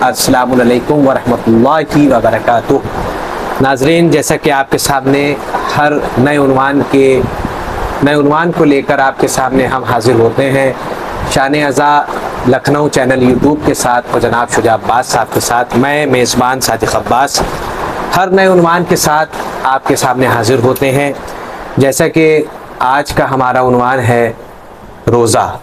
अस्सलामु अलैकुम वरहमतुल्लाहि वबरकातुह। नाज़रीन, जैसा कि आपके सामने हर नए उन्वान को लेकर आपके सामने हम हाजिर होते हैं, शान अज़ा लखनऊ चैनल यूट्यूब के साथ और जनाब शुजा अब्बास साहब के साथ मैं मेज़बान सादिक अब्बास हर नए उन्वान के साथ आपके सामने हाजिर होते हैं। जैसा कि आज का हमारा उन्वान है रोज़ा।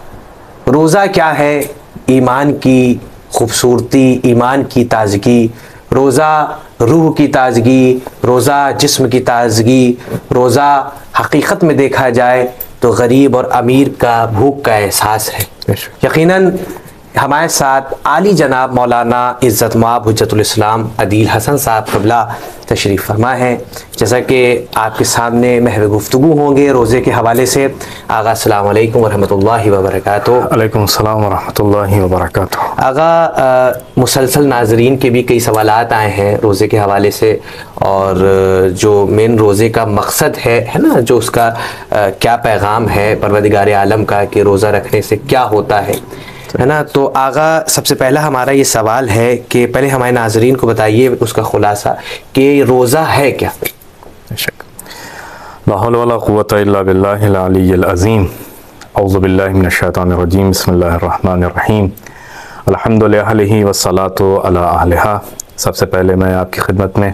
रोज़ा क्या है? ईमान की खूबसूरती, ईमान की ताज़गी। रोज़ा रूह की ताज़गी, रोज़ा जिस्म की ताज़गी। रोज़ा हकीकत में देखा जाए तो गरीब और अमीर का भूख का एहसास है। यकीनन हमारे साथ आली जनाब मौलाना इज़्ज़त मआब हुज्जतुल इस्लाम अदील हसन साहब क़िबला तशरीफ़ फरमा है। जैसा कि आपके सामने महव गुफ्तगू होंगे रोज़े के हवाले से। आगा अस्सलामु अलैकुम वरहमतुल्लाहि वबरकातुह। अलैकुम अस्सलाम वरहमतुल्लाहि वबरकातुह। आगा, मुसलसल नाजरीन के भी कई सवालात आए हैं रोज़े के हवाले से, और जो मेन रोज़े का मकसद है ना, जो उसका क्या पैगाम है परवरदिगार आलम का कि रोज़ा रखने से क्या होता है ना। तो आगा, सबसे पहला हमारा ये सवाल है कि पहले हमारे नाजरीन को बताइए उसका खुलासा कि रोज़ा है क्या। ला हौला वला कुव्वता इल्ला बिल्लाहिल अलिय्यिल अज़ीम। औज़ु बिल्लाहि मिनश शैतानिर रजीम। बिस्मिल्लाहिर रहमानिर रहीम। अल्हम्दुलिल्लाहि वस्सलातु अला अहलिहा। सबसे पहले मैं आपकी खिदमत में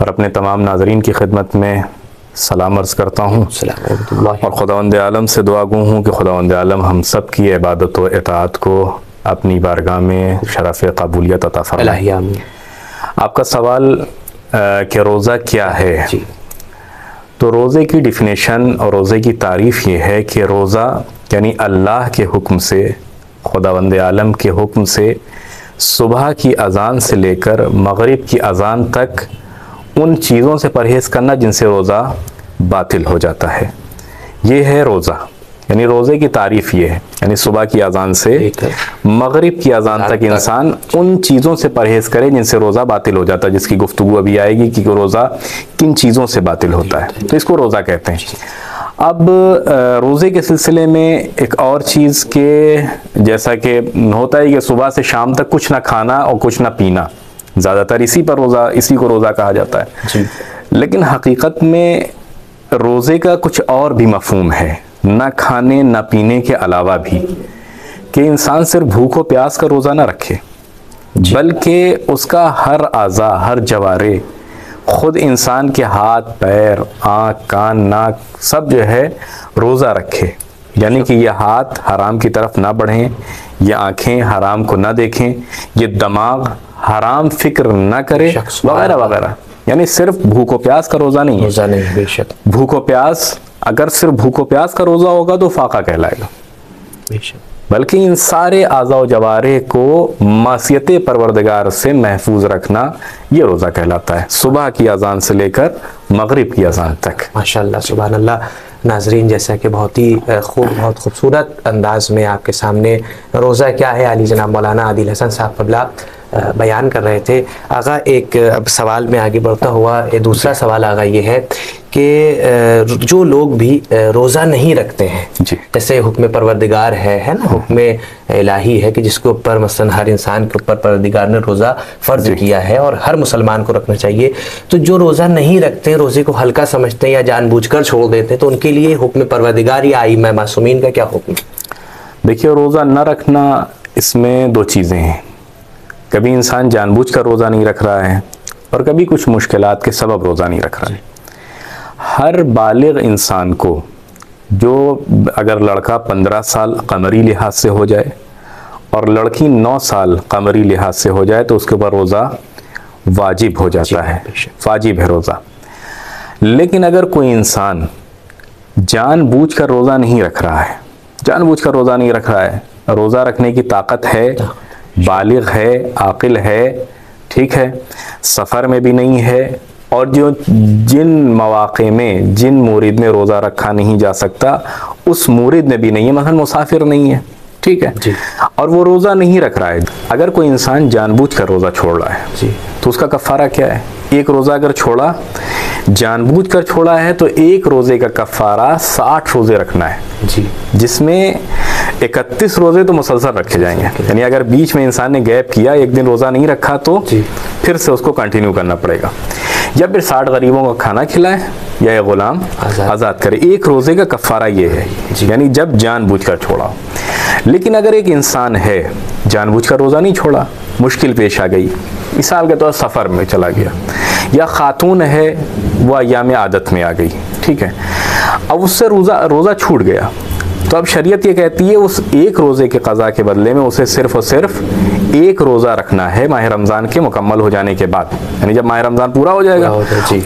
और अपने तमाम नाजरीन की खिदमत में सलाम अर्ज़ करता हूँ और खुदावंद आलम से दुआ गो हूँ कि खुदावंद आलम हम सब की इबादत व इताअत को अपनी बारगाह में शरफ़ क़बूलियत अता फ़रमाए। आपका सवाल कि रोज़ा क्या है, तो रोज़े की डिफ़िनेशन और रोज़े की तारीफ़ ये है कि रोज़ा यानी अल्लाह के हुक्म से, खुदावंद आलम के हुक्म से सुबह की अज़ान से लेकर मग़रिब की अज़ान तक उन चीज़ों से परहेज़ करना जिनसे रोज़ा बातिल हो जाता है। ये है रोज़ा, यानी रोज़े की तारीफ़ ये है, यानी सुबह की अज़ान से मग़रिब की अज़ान तक इंसान उन चीज़ों से परहेज़ करे जिनसे रोज़ा बातिल हो जाता है, जिसकी गुफ्तगू अभी आएगी कि रोज़ा किन चीज़ों से बातिल होता है, तो इसको रोज़ा कहते हैं। अब रोज़े के सिलसिले में एक और चीज़ के जैसा कि होता है कि सुबह से शाम तक कुछ ना खाना और कुछ ना पीना, ज़्यादातर इसी को रोज़ा कहा जाता है। लेकिन हकीकत में रोज़े का कुछ और भी मफ़हूम है, न खाने न पीने के अलावा भी, कि इंसान सिर्फ भूख और प्यास का रोज़ा ना रखे, बल्कि उसका हर आज़ा, हर जवारे, ख़ुद इंसान के हाथ पैर, आँख कान नाक सब जो है रोज़ा रखे। यानी कि ये हाथ हराम की तरफ ना बढ़ें, ये आँखें हराम को ना देखें, ये दिमाग हराम फिक्र ना करे, वगैरह वगैरह। यानी सिर्फ भूख और प्यास का रोज़ा नहीं है। रोज़ा नहीं, बेशक। भूख और प्यास, अगर सिर्फ भूख और प्यास का रोज़ा होगा तो फाका कहलाएगा, बेशक। बल्कि इन सारे आज़ा व जवारे को मासियत परवरदिगार से महफूज रखना ये रोज़ा कहलाता है, सुबह की अज़ान से लेकर मग़रिब की अज़ान तक। माशाअल्लाह, सुभान अल्लाह। नाजरीन, जैसा कि बहुत ही बहुत खूबसूरत अंदाज में आपके सामने रोज़ा क्या है आली जनाब मौलाना आदिल हसन साहब क़िबला बयान कर रहे थे। आगा, एक अब सवाल में आगे बढ़ता हुआ दूसरा सवाल आगा ये है कि जो लोग भी रोज़ा नहीं रखते हैं, जैसे हुक्म परवरदिगार है ना, हुक्म इलाही है कि जिसके ऊपर मसलन हर इंसान के ऊपर परवरदिगार ने रोज़ा फ़र्ज़ किया है और हर मुसलमान को रखना चाहिए, तो जो रोज़ा नहीं रखते, रोज़े को हल्का समझते हैं या जानबूझकर छोड़ देते हैं, तो उनके लिए हुक्म परवरदिगार या आइम्मा मासूमीन का क्या हुक्म? देखिए, रोज़ा न रखना, इसमें दो चीज़ें हैं। कभी इंसान जानबूझकर रोज़ा नहीं रख रहा है और कभी कुछ मुश्किलात के सबब रोज़ा नहीं रख रहा है। हर बालिग इंसान को, जो अगर लड़का 15 साल कमरी लिहाज से हो जाए और लड़की 9 साल कमरी लिहाज से हो जाए, तो उसके ऊपर रोज़ा वाजिब हो जाता है, वाजिब है रोज़ा। लेकिन अगर कोई इंसान जानबूझकर रोज़ा नहीं रख रहा है, जानबूझकर रोज़ा नहीं रख रहा है, रोज़ा रखने की ताकत है, बालिग है, आकिल है, ठीक है, सफ़र में भी नहीं है, और जो जिन मौक़े में, जिन मूरिद में रोज़ा रखा नहीं जा सकता, उस मूरिद में भी नहीं है, मतलब मुसाफिर नहीं है, ठीक है जी, और वो रोज़ा नहीं रख रहा है। अगर कोई इंसान जानबूझकर रोज़ा छोड़ रहा है जी, तो उसका कफ़ारा क्या है? एक रोज़ा अगर छोड़ा, जानबूझकर छोड़ा है, तो एक रोज़े का कफ़ारा 60 रोज़े रखना है जी, जिसमें 31 रोज़े तो मुसलसल रखे जाएंगे। यानी अगर बीच में इंसान ने गैप किया, एक दिन रोज़ा नहीं रखा, तो फिर से उसको कंटिन्यू करना पड़ेगा। या फिर 60 गरीबों का खाना खिलाए या ये गुलाम आज़ाद करे। एक रोज़े का कफ़ारा ये है, यानी जब जानबूझकर छोड़ा। लेकिन अगर एक इंसान है जानबूझकर रोज़ा नहीं छोड़ा, मुश्किल पेश आ गई, मिसाल के तौर सफ़र में चला गया, या ख़ातून है वो अय्याम आदत में आ गई, ठीक है, अब उससे रोज़ा छूट गया, तो अब शरीयत ये कहती है उस एक रोज़े के क़ज़ा के बदले में उसे सिर्फ़ और सिर्फ एक रोज़ा रखना है माह रमज़ान के मुकम्मल हो जाने के बाद। यानी जब माह रमज़ान पूरा हो जाएगा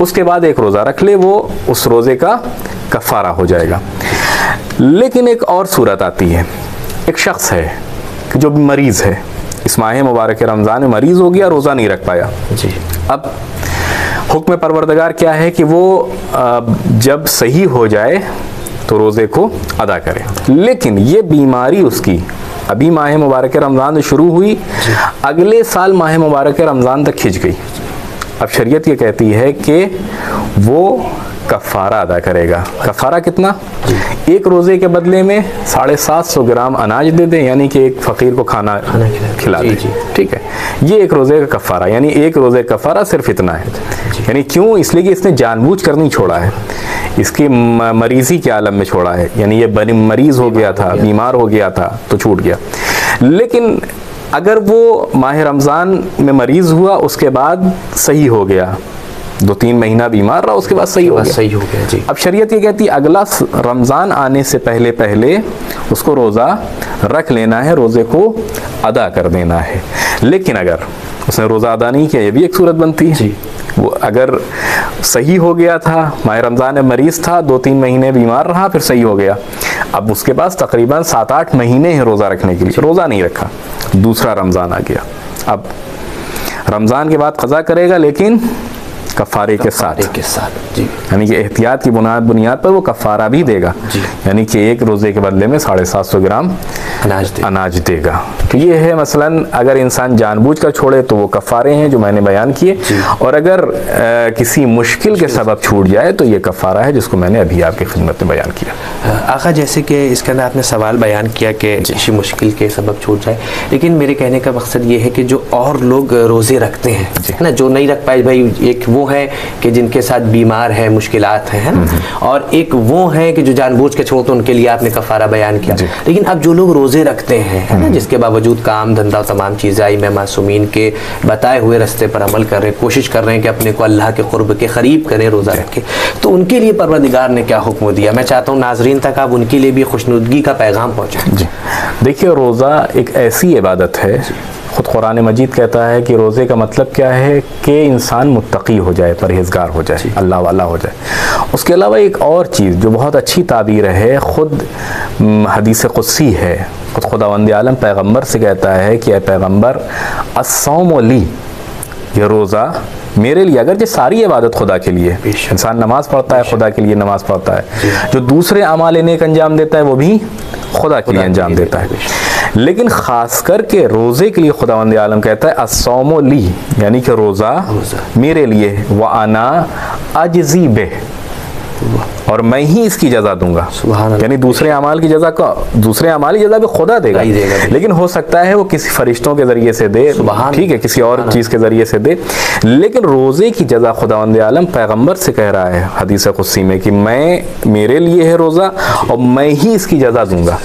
उसके बाद एक रोज़ा रख ले, वो उस रोज़े का कफ़ारा हो जाएगा। लेकिन एक और सूरत आती है, एक शख्स है कि जो मरीज़ है, इस माह मुबारक रमज़ान में मरीज़ हो गया, रोज़ा नहीं रख पाया जी। अब हुक्म परवरदिगार क्या है कि वो जब सही हो जाए तो रोज़े को अदा करे। लेकिन ये बीमारी उसकी अभी माह मुबारक रमज़ान शुरू हुई, अगले साल माह मुबारक रमज़ान तक खिंच गई। अब शरीयत ये कहती है कि वो कफ़ारा अदा करेगा। कफ़ारा कितना? एक रोज़े के बदले में 750 ग्राम अनाज दे दें, यानी कि एक फ़कीर को खाना खिला दें, ठीक है। ये एक रोज़े का कफ़ारा, यानी एक रोज़े का कफ़ारा सिर्फ इतना है। यानी क्यों? इसलिए कि इसने जानबूझ कर नहीं छोड़ा है, इसकी मरीज़ी के आलम में छोड़ा है, यानी ये मरीज़ हो गया था, बीमार हो गया था तो छूट गया। लेकिन अगर वो माह रमज़ान में मरीज़ हुआ, उसके बाद सही हो गया, 2-3 महीना बीमार रहा, उसके बाद सही हो गया जी। अब शरीयत ये कहती है अगला रमज़ान आने से पहले पहले उसको रोज़ा रख लेना है, रोज़े को अदा कर देना है। लेकिन अगर उसने रोज़ा अदा नहीं किया, ये भी एक सूरत बनती है जी। वो अगर सही हो गया था, माह रमज़ान में मरीज़ था, 2-3 महीने बीमार रहा, फिर सही हो गया, अब उसके पास तकरीबन 7-8 महीने हैं रोज़ा रखने के लिए, रोज़ा नहीं रखा, दूसरा रमज़ान आ गया। अब रमज़ान के बाद क़ज़ा करेगा, लेकिन कफ़ारे के साथ जी, यानी कि एहतियात की बुनियाद पर वो कफ़ारा भी देगा, यानी कि एक रोज़े के बदले में 750 ग्राम अनाज देगा। तो ये है मसलन अगर इंसान जानबूझकर छोड़े तो वो कफ़ारे हैं जो मैंने बयान किए, और अगर किसी मुश्किल के सबब छूट जाए तो ये कफ़ारा है जिसको मैंने अभी आपकी खिदमत में बयान किया। आका, जैसे कि इसके अंदर आपने सवाल बयान किया कि किसी मुश्किल के सबब छूट जाए, लेकिन मेरे कहने का मकसद ये है कि जो और लोग रोज़े रखते हैं, है ना, जो नहीं रख पाए, भाई एक वो है कि जिनके साथ बीमार है, मुश्किलात है ना, और एक वो है कि जो जानबूझ के छोड़ते, उनके लिए आपने कफ़ारा बयान किया। लेकिन अब जो लोग रोज़े रखते हैं, है ना, जिसके बावजूद काम धंधा तमाम चीज़ें आई, मैं मासूमीन के बताए हुए रास्ते पर अमल कर रहे हैं, कोशिश कर रहे हैं कि अपने को अल्लाह के क़ुर्ब के करीब करें रोज़ा रख के, तो उनके लिए परवरदिगार ने क्या हुक्म दिया? मैं चाहता हूँ नाजरीन तक आप उनके लिए भी खुशनुदगी का पैगाम पहुँचाएं। जी, देखिए, रोज़ा एक ऐसी इबादत है, ख़ुद कुरान मजीद कहता है कि रोज़े का मतलब क्या है कि इंसान मुत्तकी हो जाए, परहेज़गार हो जाए, अल्लाह वाला हो जाए। उसके अलावा एक और चीज़ जो बहुत अच्छी ताबीर है, ख़ुद हदीस क़ुदसी है, ख़ुद खुदावंद आलम पैगम्बर से कहता है कि ऐ पैगम्बर, अस्सौम ली, ये रोज़ा मेरे लिए, अगर ये सारी इबादत खुदा के लिए, इंसान नमाज़ पढ़ता है खुदा के लिए नमाज़ पढ़ता है, जो दूसरे अमाल नेक अंजाम देता है वो भी खुदा के लिए अंजाम देता है, लेकिन ख़ास करके रोज़े के लिए खुदावंद आलम कहता है अस्सौम ली, यानी कि रोज़ा मेरे लिए, व अना अजज़ी बे, और मैं ही इसकी जजा दूंगा। यानी दूसरे अमाल की जजा भी खुदा देगा, लेकिन हो सकता है वो किसी फरिश्तों के जरिए से दे, ठीक है, किसी और चीज़ के जरिए से दे, लेकिन रोज़े की जजा खुदावंद आलम पैगंबर से कह रहा है हदीस कुदसी में कि मेरे लिए है रोज़ा और मैं ही इसकी जजा दूंगा।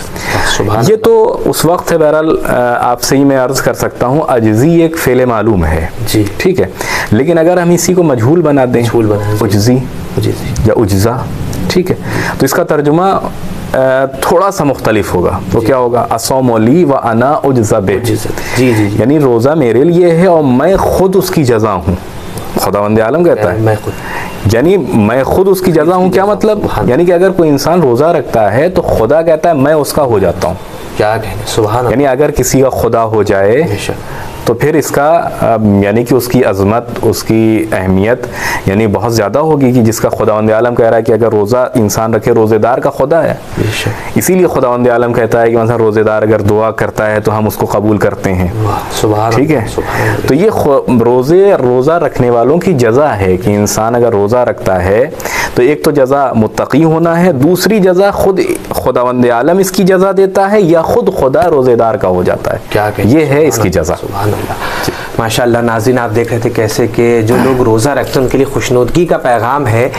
ये तो उस वक्त है, बहरहाल आपसे ही मैं अर्ज़ कर सकता हूँ, अजज़ी एक फ़ेल मालूम है जी, ठीक है, लेकिन अगर हम इसी को मजहूल बना दें, उजज़ी या उज्ज़ा, ठीक है, तो इसका तर्जुमा थोड़ा सा मुख्तलिफ होगा। तो क्या होगा? अस्सौम ली व अना उज्ज़ा बे, यानी रोज़ा मेरे लिए है और मैं खुद उसकी जज़ा हूँ। खुदावंद आलम कहता है यानी मैं खुद उसकी जज़ा हूँ। क्या मतलब? यानी कि अगर कोई इंसान रोज़ा रखता है तो खुदा कहता है मैं उसका हो जाता हूँ। क्या कहने, सुभान अल्लाह। यानी अगर किसी का खुदा हो जाए तो फिर इसका यानी कि उसकी अज़मत, उसकी अहमियत यानी बहुत ज़्यादा होगी कि जिसका खुदावंद आलम कह रहा है कि अगर रोज़ा इंसान रखे, रोज़ेदार का खुदा है। इसीलिए खुदावंद आलम कहता है कि मतलब रोज़ेदार अगर दुआ करता है तो हम उसको कबूल करते हैं। ठीक है, तो ये रोज़ा रखने वालों की जज़ा है कि इंसान अगर रोज़ा रखता है तो एक तो जज़ा मुत्तकी होना है, दूसरी जज़ा खुद खुदावंद आलम इसकी जज़ा देता है या खुद खुदा रोज़ेदार का हो जाता है। क्या ये है इसकी जज़ा। सुभान अल्लाह, माशाअल्लाह। नाज़रीन, आप देख रहे थे कैसे कि जो लोग रोज़ा रखते हैं उनके लिए खुशनुदगी का पैगाम है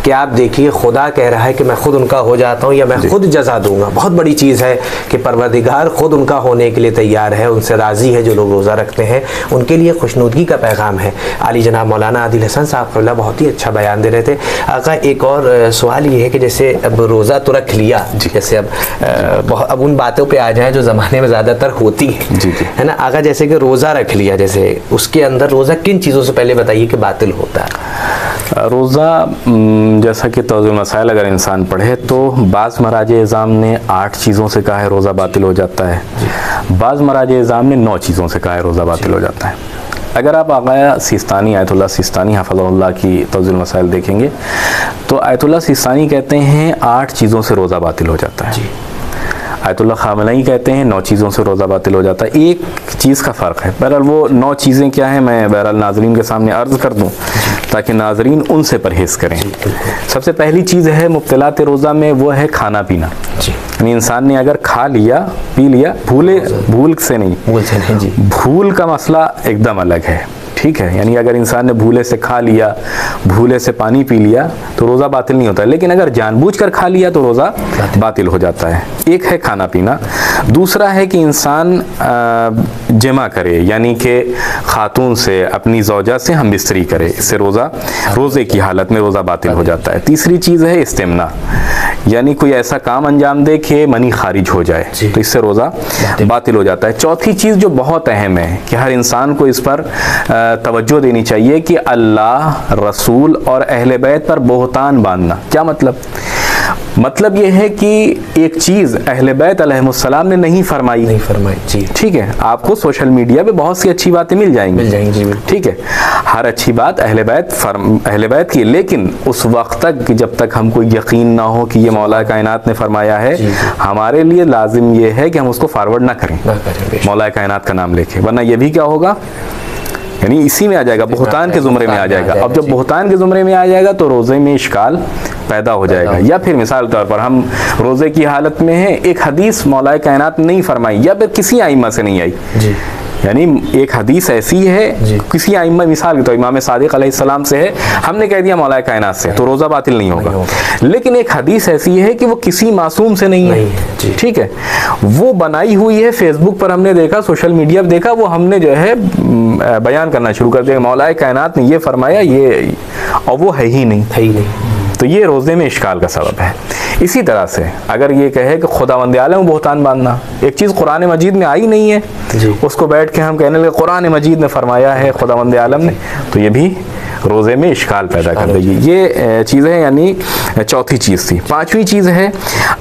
कि आप देखिए खुदा कह रहा है कि मैं खुद उनका हो जाता हूँ या मैं खुद जज़ा दूंगा। बहुत बड़ी चीज़ है कि परवरदिगार खुद उनका होने के लिए तैयार है, उनसे राज़ी है। जो लोग रोज़ा रखते हैं उनके लिए खुशनुदगी का पैगाम है। आली जनाब मौलाना आदिल हसन साहब क़िबला बहुत ही अच्छा बयान दे रहे थे। आका, एक और सवाल ये है कि जैसे अब रोज़ा तो रख लिया, जैसे अब उन बातों पे आ जाए जो ज़माने में ज़्यादातर होती है ना आका, जैसे कि रोज़ा रख लिया, जैसे उसके अंदर रोज़ा किन चीज़ों से पहले बताइए कि बातिल होता है? रोज़ा जैसा कि तौज़ील मसाइल अगर इंसान पढ़े तो बाज़ मराजे इज़ाम ने 8 चीज़ों से कहा है रोज़ा बातिल हो जाता है, बाज़ मराजे इज़ाम ने 9 चीज़ों से कहा है रोज़ा बातिल हो जाता है। अगर आप आग़ाया सिस्तानी आयतुल्लाह सिस्तानी हफ़ज़हुल्लाह की तौज़ील मसाइल देखेंगे तो आयतुल्लाह सिस्तानी कहते हैं 8 चीज़ों से रोज़ा बातिल हो जाता है। आयतुल्लाह ख़ामेनी कहते हैं 9 चीज़ों से रोज़ा बातिल हो जाता है। एक चीज़ का फ़र्क है। बहरहाल वो 9 चीज़ें क्या हैं मैं बहरहाल नाज़रीन के सामने अर्ज़ कर दूँ ताकि नाज़रीन उनसे परहेज़ करें। सबसे पहली चीज़ है मुब्तिलात रोज़ा में, वो है खाना पीना। यानी इंसान ने अगर खा लिया पी लिया, भूल से नहीं, भूल का मसला एकदम अलग है। ठीक है, यानी अगर इंसान ने भूले से खा लिया, भूले से पानी पी लिया तो रोज़ा बातिल नहीं होता है, लेकिन अगर जानबूझकर खा लिया तो रोज़ा बातिल हो जाता है। एक है खाना पीना, दूसरा है कि इंसान जमा करे, यानी कि खातून से, अपनी ज़ौजा से हम बिस्तरी करे, इससे रोज़े की हालत में रोज़ा बातिल हो जाता है। तीसरी चीज़ है इस्तिमना, यानी कोई ऐसा काम अंजाम दे कि मनी खारिज हो जाए तो इससे रोज़ा बातिल हो जाता है। चौथी चीज़ जो बहुत अहम है कि हर इंसान को इस पर तवज्जो देनी चाहिए कि अल्लाह, रसूल और अहले बैत पर बोहतान बांधना। क्या मतलब ये है कि एक चीज़ अहले बैत अलैहिमुस्सलाम ने नहीं फरमाई जी। ठीक है, आपको सोशल मीडिया पे बहुत सी अच्छी बातें मिल जाएंगी। ठीक है, हर अच्छी बात अहले बैत की, लेकिन उस वक्त तक जब तक हमको यकीन ना हो कि ये मौला कायनात ने फरमाया है, हमारे लिए लाजिम ये है कि हम उसको फॉरवर्ड ना करें मौला कायनात का नाम लेके, वरना ये भी क्या होगा, यानी इसी में आ जाएगा, बुहतान के ज़ुमरे में आ जाएगा। अब जब बुहतान के ज़ुमरे में आ जाएगा तो रोज़े में इश्काल पैदा हो जाएगा। या फिर मिसाल तौर पर हम रोज़े की हालत में हैं, एक हदीस मौला कायनात ने नहीं फरमाई या फिर किसी आइम्मा से नहीं आई, यानी एक हदीस ऐसी है किसी आइम्मा, मिसाल के तो इमाम सादिक अलैहिस्सलाम से है, हमने कह दिया मौला कायनात से, तो रोज़ा बातिल नहीं होगा। लेकिन एक हदीस ऐसी है कि वो किसी मासूम से नहीं है। ठीक है, वो बनाई हुई है, फेसबुक पर हमने देखा, सोशल मीडिया पर देखा, वो हमने जो है बयान करना शुरू कर दिया मौला कायनात ने ये फरमाया, ये, और वो है ही नहीं। तो ये रोज़े में इश्काल का सबब है। इसी तरह से अगर ये कहे कि खुदावंद आलम बोहतान बांधना, एक चीज़ कुरान मजीद में आई नहीं है, उसको बैठ के हम कहने लगे कुरान मजीद में फरमाया है खुदावंद आलम ने, तो ये भी रोज़े में इश्काल पैदा कर देगी। ये चीज़ है, यानी चौथी चीज़ थी। पांचवी चीज़ है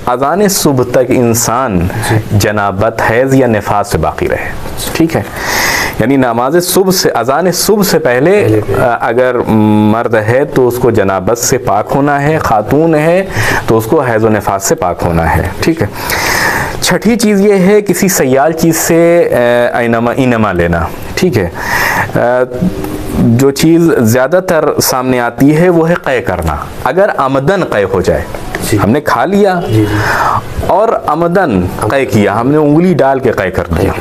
अज़ान सुबह तक इंसान जनाबत, हैज़ या निफास से बाकी रहे। ठीक है, यानी नमाज सुबह से, अज़ान सुबह से पहले अगर मर्द है तो उसको जनाबत से पाक होना है, खातून है तो उसको हैज़ व निफास से पाक होना है। ठीक है, छठी चीज़ ये है किसी सयाल चीज़ से इनमा लेना। ठीक है, जो चीज़ ज़्यादातर सामने आती है वो है क़य करना। अगर आमदन क़य हो जाए, हमने खा लिया और आमदन क़य किया, हमने उंगली डाल के क़य कर दिया,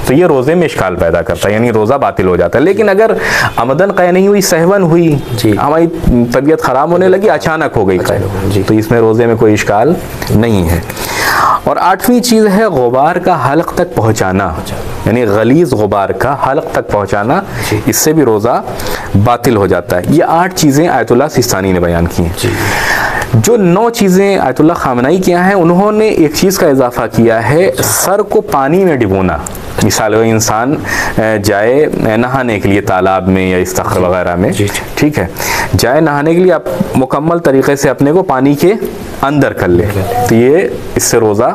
तो ये रोज़े में इश्काल पैदा करता है, यानी रोज़ा बातिल हो जाता है। लेकिन अगर आमदन क़य नहीं हुई, सहवन हुई, हमारी तबीयत ख़राब होने लगी, अचानक हो गई क़य, तो इसमें रोज़े में कोई इश्काल नहीं है। और आठवीं चीज़ है गुबार का हल्क तक पहुँचाना, यानी गलीज़ गुबार का हल्क तक पहुँचाना, इससे भी रोज़ा बातिल हो जाता है। ये 8 चीज़ें आयतुल्लाह सिस्तानी ने बयान की हैं। जो 9 चीज़ें आयतुल्लाह ख़ामेनी किया है, उन्होंने एक चीज़ का इजाफ़ा किया है, सर को पानी में डिबोना। मिसाल वो इंसान जाए नहाने के लिए तालाब में या इस्तख़र वगैरह में, ठीक है, जाए नहाने के लिए, आप मुकम्मल तरीक़े से अपने को पानी के अंदर कर ले तो ये इससे रोज़ा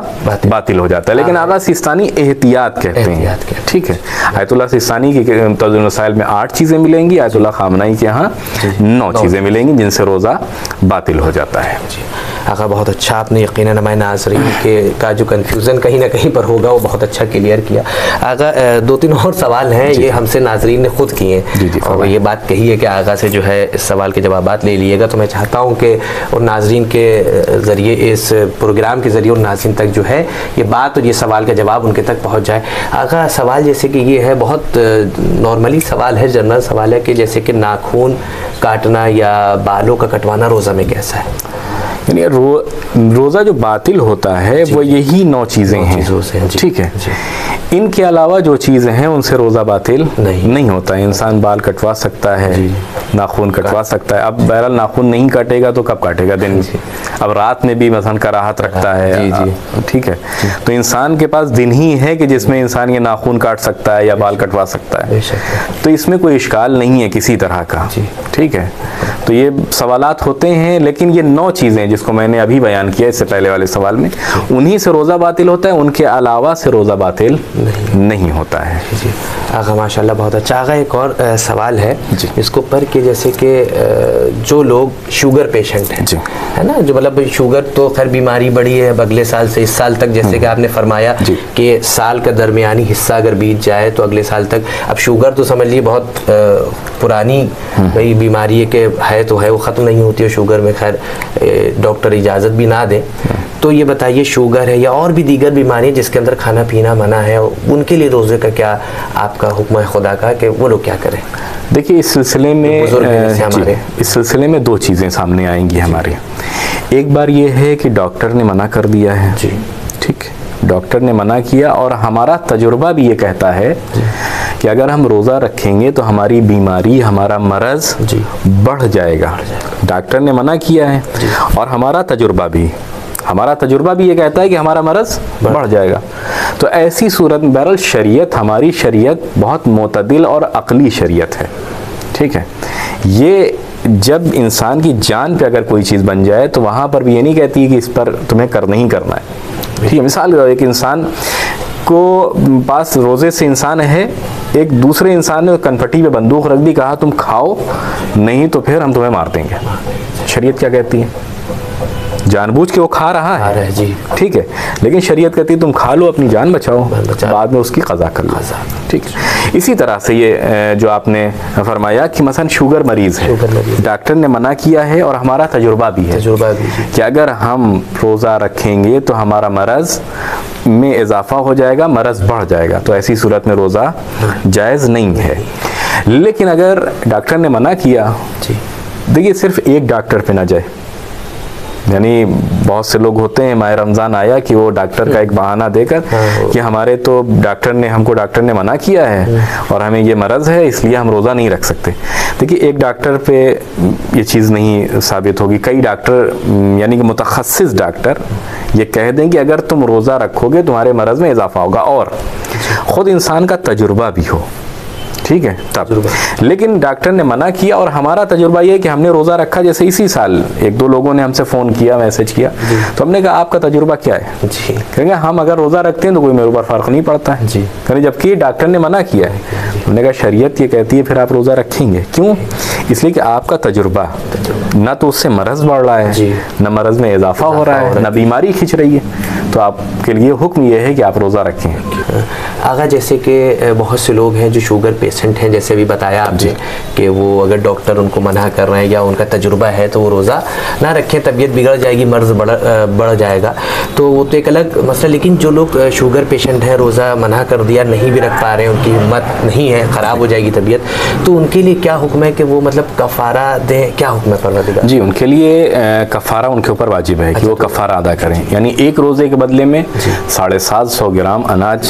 बातिल हो जाता है। लेकिन आगा सिस्तानी एहतियात कहते हैं, ठीक है। आयतुल्लाह सिस्तानी की तज़्किरातुल मसाइल में 8 चीज़ें मिलेंगी, आयतुल्लाह खामनाई के यहाँ 9 चीज़ें मिलेंगी जिनसे रोज़ा बातिल हो जाता है। आगा बहुत अच्छा आपने यकीनन हमारे नाज़रीन के का जो कन्फ्यूज़न कहीं ना कहीं पर होगा वो बहुत अच्छा क्लियर किया। आगा 2-3 और सवाल हैं, ये हमसे नाज़रीन ने खुद किए हैं और ये बात कही है कि आगा से जो है इस सवाल के जवाबात ले लिएगा। तो मैं चाहता हूँ कि उन नाज़रीन के ज़रिए, इस प्रोग्राम के ज़रिए उन नाज़रीन तक जो है ये बात और ये सवाल का जवाब उनके तक पहुँच जाए। आगा सवाल जैसे कि ये है, बहुत नॉर्मली सवाल है, जनरल सवाल है कि जैसे कि नाखून काटना या बालों का कटवाना रोज़ा में कैसा है? यानी रोज़ा जो बातिल होता है वो यही 9 चीज़ें हैं, ठीक है। इनके अलावा जो चीज़ें हैं उनसे रोज़ा बातिल नहीं होता है। इंसान बाल कटवा सकता है, नाखून कटवा सकता है। अब बहरहाल नाखून नहीं काटेगा तो कब काटेगा? दिन अब रात में भी मसलन कराहत रखता है, ठीक है। तो इंसान के पास दिन ही है कि जिसमें इंसान ये नाखून काट सकता है या बाल कटवा सकता है, तो इसमें कोई इश्काल नहीं है किसी तरह का, ठीक है। तो ये सवालात होते हैं, लेकिन ये 9 चीज़ें जिसको मैंने अभी बयान किया इससे पहले वाले सवाल में, उन्हीं से रोज़ा बातिल होता है, उनके अलावा से रोज़ा बातिल नहीं होता है। जी आगा माशाल्लाह बहुत अच्छा। आगा एक और सवाल है इसको पर कि जैसे कि जो लोग शुगर पेशेंट हैं, है ना, जो मतलब शुगर तो खैर बीमारी बड़ी है, अगले साल से इस साल तक जैसे कि आपने फरमाया कि साल का दरमियानी हिस्सा अगर बीत जाए तो अगले साल तक, अब शुगर तो समझ लीजिए बहुत पुरानी भाई बीमारी है कि है तो है, वो ख़त्म नहीं होती है शुगर में, खैर डॉक्टर इजाज़त भी ना दें। तो ये बताइए शुगर है या और भी दीगर बीमारी जिसके अंदर खाना पीना मना है, उनके लिए रोज़े का क्या आपका हुक्म है खुदा का कि वो लोग क्या करें? देखिए इस सिलसिले में 2 चीज़ें सामने आएंगी हमारे। एक बार ये है कि डॉक्टर ने मना कर दिया है, ठीक, डॉक्टर ने मना किया और हमारा तजुर्बा भी ये कहता है कि अगर हम रोज़ा रखेंगे तो हमारी बीमारी, हमारा मरज़ बढ़ जाएगा। डॉक्टर ने मना किया है और हमारा तजुर्बा भी ये कहता है कि हमारा मरज़ बढ़ जाएगा। तो ऐसी सूरत में बहरहाल शरीयत, हमारी शरीयत बहुत मोतदिल और अक़ली शरीयत है, ठीक है। ये जब इंसान की जान पे अगर कोई चीज़ बन जाए तो वहाँ पर भी ये नहीं कहती है कि इस पर तुम्हें करना ही करना है, ठीक है। मिसाल एक इंसान को पास रोज़े से इंसान है, एक दूसरे इंसान ने कनपट्टी पे बंदूक रख दी, कहा तुम खाओ नहीं तो फिर हम तुम्हें मार देंगे। शरीयत क्या कहती है? जानबूझ के वो खा रहा है जी, ठीक है, लेकिन शरीयत कहती है तुम खा लो, अपनी जान बचाओ, बाद में उसकी क़ज़ा कर लो, ठीक। इसी तरह से ये जो आपने फरमाया कि मसलन शुगर मरीज़ है, डॉक्टर ने मना किया है और हमारा तजुर्बा भी है कि अगर हम रोज़ा रखेंगे तो हमारा मरज़ में इजाफा हो जाएगा, मरज़ बढ़ जाएगा, तो ऐसी सूरत में रोज़ा जायज़ नहीं है। लेकिन अगर डॉक्टर ने मना किया, देखिए सिर्फ एक डॉक्टर पे ना जाए, यानी बहुत से लोग होते हैं माह रमज़ान आया कि वो डॉक्टर का एक बहाना देकर कि हमारे तो डॉक्टर ने मना किया है और हमें ये मरज़ है इसलिए हम रोज़ा नहीं रख सकते। देखिए एक डॉक्टर पे ये चीज़ नहीं साबित होगी। कई डॉक्टर यानी कि मुतखस्सिस डॉक्टर ये कह दें कि अगर तुम रोज़ा रखोगे तुम्हारे मरज़ में इजाफा होगा और ख़ुद इंसान का तजुर्बा भी हो, ठीक है, तब। लेकिन डॉक्टर ने मना किया और हमारा तजुर्बा ये है कि हमने रोज़ा रखा, जैसे इसी साल 1-2 लोगों ने हमसे फ़ोन किया, मैसेज किया, तो हमने कहा आपका तजुर्बा क्या है जी, कहेंगे हम अगर रोज़ा रखते हैं तो कोई मेरे ऊपर फ़र्क नहीं पड़ता है जी, कहेंगे जबकि डॉक्टर ने मना किया है। हमने कहा शरीयत ये कहती है फिर आप रोज़ा रखेंगे, क्यों? इसलिए कि आपका तजुर्बा ना तो उससे मरज़ बढ़ रहा है, न मरज़ में इजाफा हो रहा है, न बीमारी खिंच रही है, तो आपके लिए हुक्म ये है कि आप रोज़ा रखें। आगा जैसे कि बहुत से लोग हैं जो शुगर पेशेंट हैं, जैसे भी बताया आपने कि वो अगर डॉक्टर उनको मना कर रहे हैं या उनका तजुर्बा है तो वो रोज़ा ना रखें, तबीयत बिगड़ जाएगी, मर्ज़ बढ़ जाएगा, तो वो तो एक अलग मसला। लेकिन जो लोग शुगर पेशेंट हैं, रोज़ा मना कर दिया, नहीं भी रख पा रहे हैं, उनकी हिम्मत नहीं है, ख़राब हो जाएगी तबीयत, तो उनके लिए क्या हुक्म है कि वो मतलब कफ़ारा दें? क्या हुक्म है परवरदिगार? जी, उनके लिए कफ़ारा उनके ऊपर वाजिब है कि वो कफ़ारा अदा करें, यानी एक रोज़े के बदले में 750 ग्राम अनाज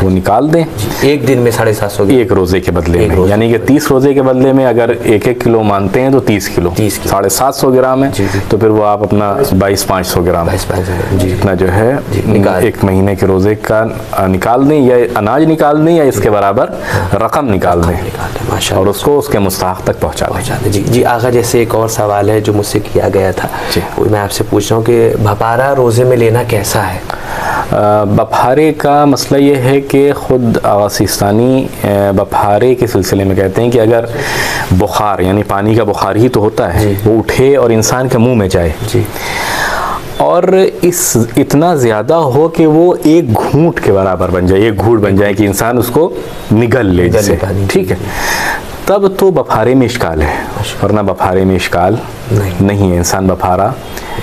वो निकाल दें एक दिन में 750 एक रोज़े के बदले में, यानी कि 30 रोज़े के बदले में अगर 1-1 किलो मानते हैं तो 30 किलो 750 ग्राम है, तो फिर वो आप अपना 22,500 ग्राम जितना जो है एक महीने के रोज़े का निकाल दें, या अनाज निकाल दें या इसके बराबर रकम निकाल दें और उसको उसके मुस्तहक़ तक पहुँचा दें। जी आगा, जैसे एक और सवाल है जो मुझसे किया गया था, वो मैं आपसे पूछ रहा हूँ कि भपारा रोज़े में लेना कैसा है? बफारे का मसला ये है कि ख़ुद आगा सिस्तानी बफारे के सिलसिले में कहते हैं कि अगर बुखार यानी पानी का बुखार ही तो होता है, वो उठे और इंसान के मुंह में जाए और इतना ज़्यादा हो कि वो एक घूंट के बराबर बन जाए, एक घूंट बन जाए कि इंसान उसको निगल ले जिसे, ठीक है, तब तो बफारे में इश्काल है, वरना बफारे में इश्काल नहीं है, इंसान बफारा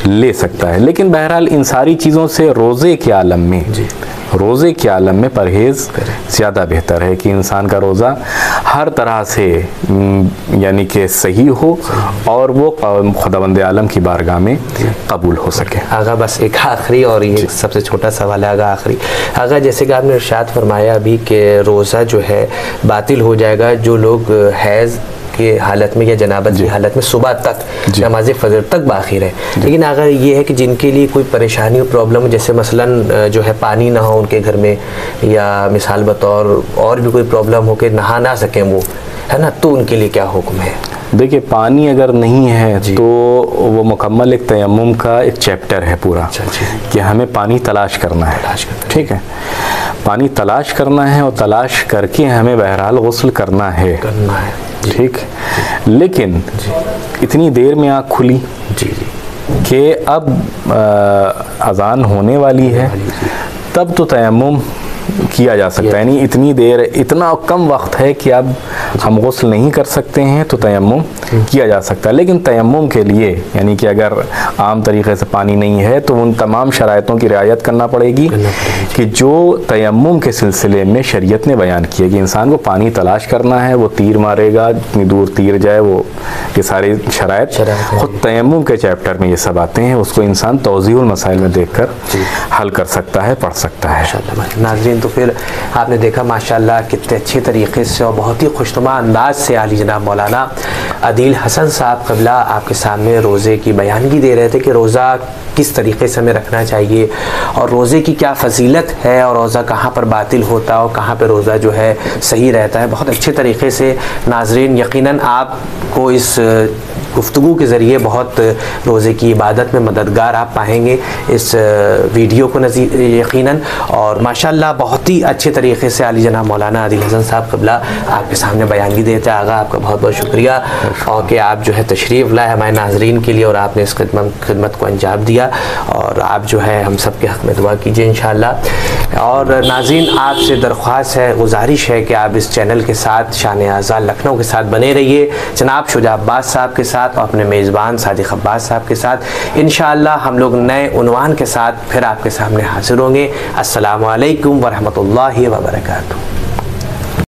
ले सकता है। लेकिन बहरहाल इन सारी चीज़ों से रोज़े के आलम में परहेज़ ज़्यादा बेहतर है कि इंसान का रोज़ा हर तरह से यानी कि सही हो और वो खुदावंद आलम की बारगाह में कबूल हो सके। आगा बस एक आखिरी और ये सबसे छोटा सवाल है आगा, आखिरी आगा, जैसे कि आपने इरशाद फरमाया अभी कि रोज़ा जो है बातिल हो जाएगा जो लोग हैज़ की हालत में या जनाबत की हालत में सुबह तक नमाज फजर तक बाकी रहे। लेकिन अगर ये है कि जिनके लिए कोई परेशानी और प्रॉब्लम, जैसे मसलन जो है पानी ना हो उनके घर में, या मिसाल बतौर और भी कोई प्रॉब्लम हो के नहा ना सकें वो, है ना, तो उनके लिए क्या हुक्म है? देखिए, पानी अगर नहीं है तो वो मुकम्मल एक तयम्मुम का एक चैप्टर है पूरा कि हमें पानी तलाश करना है, ठीक है, पानी तलाश करना है और तलाश करके हमें बहरहाल गुस्ल करना है, ठीक। लेकिन इतनी देर में आँख खुली कि अब अज़ान होने वाली है, तब तो तयम्मुम किया जा सकता है, यानी इतनी देर, इतना कम वक्त है कि अब हम गुस्ल नहीं कर सकते हैं तो तयम्मुम किया जा सकता है। लेकिन तयम्मुम के लिए यानी कि अगर आम तरीक़े से पानी नहीं है तो उन तमाम शराइतों की रियायत करना पड़ेगी कि जो तयम्मुम के सिलसिले में शरीयत ने बयान किया कि इंसान को पानी तलाश करना है, वो तीर मारेगा, जितनी दूर तीर जाए, वो ये सारी शराइत ख़ुद तयम्मुम के चैप्टर में ये सब आते हैं, उसको इंसान तौज़ीहुल मसाइल में देख कर हल कर सकता है, पढ़ सकता है। नाज़रीन, तो फिर आपने देखा माशाल्लाह कितने अच्छे तरीक़े से और बहुत ही खुशनुमा अंदाज से आली जनाब मौलाना अदील हसन साहब क़िबला आपके सामने रोज़े की बयानगी दे रहे थे कि रोज़ा किस तरीक़े से हमें रखना चाहिए और रोज़े की क्या फ़जीलत है और रोज़ा कहाँ पर बातिल होता है और कहाँ पर रोज़ा जो है सही रहता है। बहुत अच्छे तरीक़े से नाज़रीन, यकीनन आपको इस गुफ्तगू के ज़रिए बहुत रोज़े की इबादत में मददगार आप पाएंगे इस वीडियो को यकीनन। और माशाल्लाह बहुत ही अच्छे तरीक़े से आली जनाब मौलाना अदील हसन साहब क़िबला आपके सामने बयानगी देते हैं। आगा, आपका बहुत बहुत शुक्रिया और कि आप जो है तशरीफ़ लाए हमारे नाज़रीन के लिए और आपने इस खिदमत को अंजाम दिया, और आप जो है हम सब के हक़ में दुआ कीजिए इंशाअल्लाह। और नाज़रीन, आपसे दरख्वास्त है, गुजारिश है कि आप इस चैनल के साथ शान-ए-आज़ा लखनऊ के साथ बने रहिए, जनाब शुजा अब्बास साहब के साथ और अपने मेज़बान सादिक अब्बास साहब के साथ। इंशाअल्लाह हम लोग नए उन्वान के साथ फिर आपके सामने हाजिर होंगे। अस्सलामु अलैकुम वरहमतुल्लाहि वबरकातुहू।